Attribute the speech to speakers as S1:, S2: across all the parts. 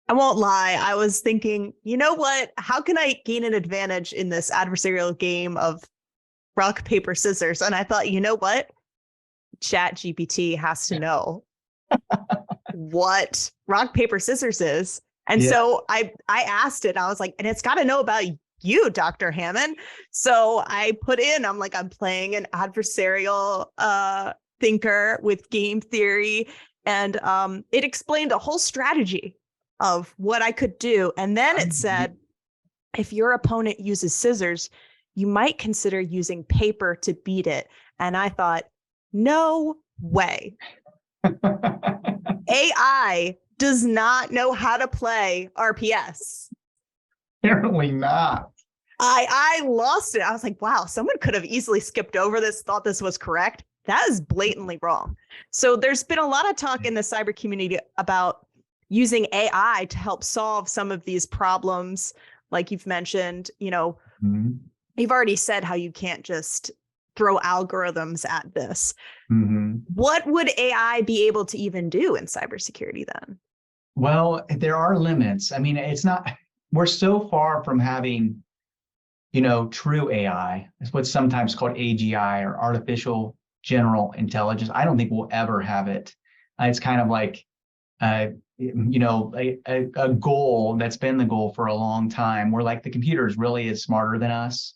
S1: I won't lie. I was thinking, you know what? How can I gain an advantage in this adversarial game of rock, paper, scissors? And I thought, you know what? Chat GPT has to know what rock, paper, scissors is. And
S2: Yeah.
S1: so I asked it, I was like, and it's got to know about you, Dr. Hamman. So I put in, I'm like, I'm playing an adversarial thinker with game theory. And it explained a whole strategy of what I could do. And then it said, if your opponent uses scissors, you might consider using paper to beat it. And I thought, no way. AI does not know how to play RPS.
S2: Apparently not.
S1: I lost it. I was like, wow, someone could have easily skipped over this, thought this was correct. That is blatantly wrong. So there's been a lot of talk in the cyber community about using AI to help solve some of these problems. Like you've mentioned, you've already said how you can't just throw algorithms at this. What would AI be able to even do in cybersecurity then?
S2: Well, there are limits. I mean, we're so far from having, true AI. It's what's sometimes called AGI, or artificial general intelligence. I don't think we'll ever have it. It's kind of like, a goal that's been the goal for a long time, where like the computer really is smarter than us.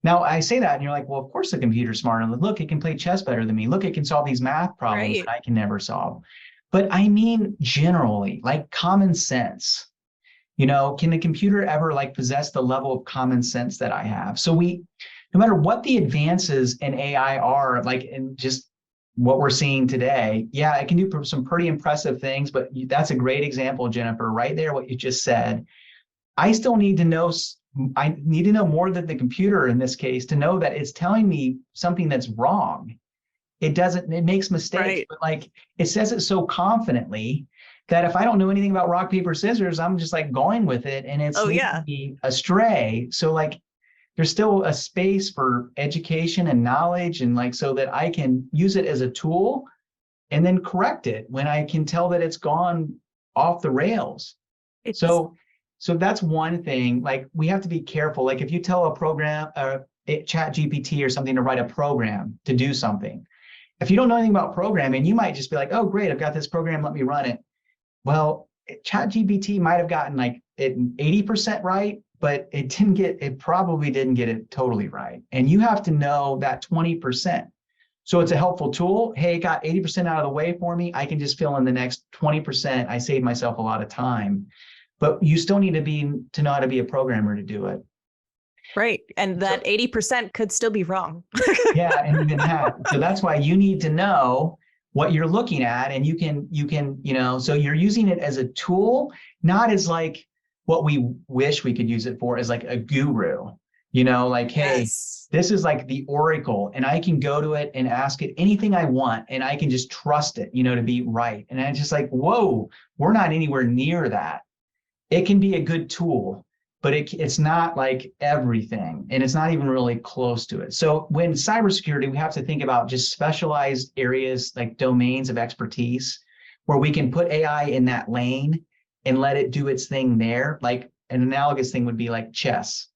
S2: Now, I say that and you're like, well, of course the computer's smarter. Look, it can play chess better than me. Look, it can solve these math problems that I can never solve. But I mean, generally, like common sense. Can the computer ever like possess the level of common sense that I have? So no matter what the advances in AI are, like in just what we're seeing today, yeah, it can do some pretty impressive things, but that's a great example, Jennifer, right there, what you just said. I need to know more than the computer in this case to know that it's telling me something that's wrong. It makes mistakes, but like it says it so confidently that if I don't know anything about rock, paper, scissors, I'm just like going with it and it's leading me astray. So like there's still a space for education and knowledge, and like so that I can use it as a tool and then correct it when I can tell that it's gone off the rails. So that's one thing. Like we have to be careful. Like if you tell a program, Chat GPT or something to write a program to do something, if you don't know anything about programming, you might just be like, oh, great, I've got this program, let me run it. Well, Chat GPT might have gotten like it 80% right, but it probably didn't get it totally right. And you have to know that 20%. So it's a helpful tool. Hey, it got 80% out of the way for me. I can just fill in the next 20%. I saved myself a lot of time. But you still need to know how to be a programmer to do it.
S1: Right. And that 80% could still be wrong.
S2: Yeah, and even that. So that's why you need to know what you're looking at, and you can, so you're using it as a tool, not as like what we wish we could use it for, as like a guru, like, hey, this is like the oracle, and I can go to it and ask it anything I want, and I can just trust it, to be right. And I'm just like, whoa, we're not anywhere near that. It can be a good tool, but it's not like everything, and it's not even really close to it. So when cybersecurity, we have to think about just specialized areas, like domains of expertise, where we can put AI in that lane and let it do its thing there. Like an analogous thing would be like chess.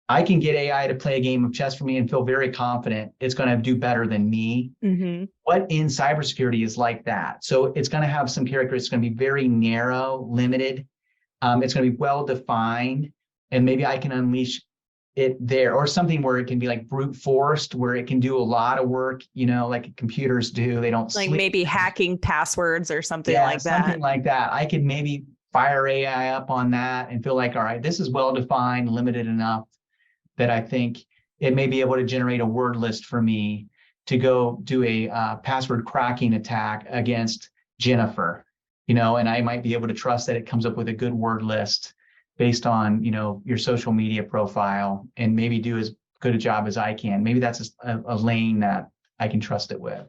S2: I can get AI to play a game of chess for me and feel very confident it's going to do better than me. What in cybersecurity is like that? So it's going to have some characteristics. It's going to be very narrow, limited. It's going to be well defined, and maybe I can unleash it there, or something where it can be like brute forced, where it can do a lot of work, like computers do. They don't
S1: like
S2: sleep.
S1: Maybe hacking passwords or something like that.
S2: Something like that. I could maybe fire AI up on that and feel like, all right, this is well defined, limited enough that I think it may be able to generate a word list for me to go do a password cracking attack against Jennifer. And I might be able to trust that it comes up with a good word list based on, your social media profile, and maybe do as good a job as I can. Maybe that's a lane that I can trust it with.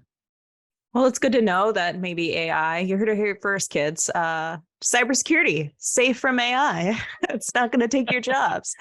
S1: Well, it's good to know that maybe AI, you heard it here first, kids, cybersecurity, safe from AI. It's not going to take your jobs.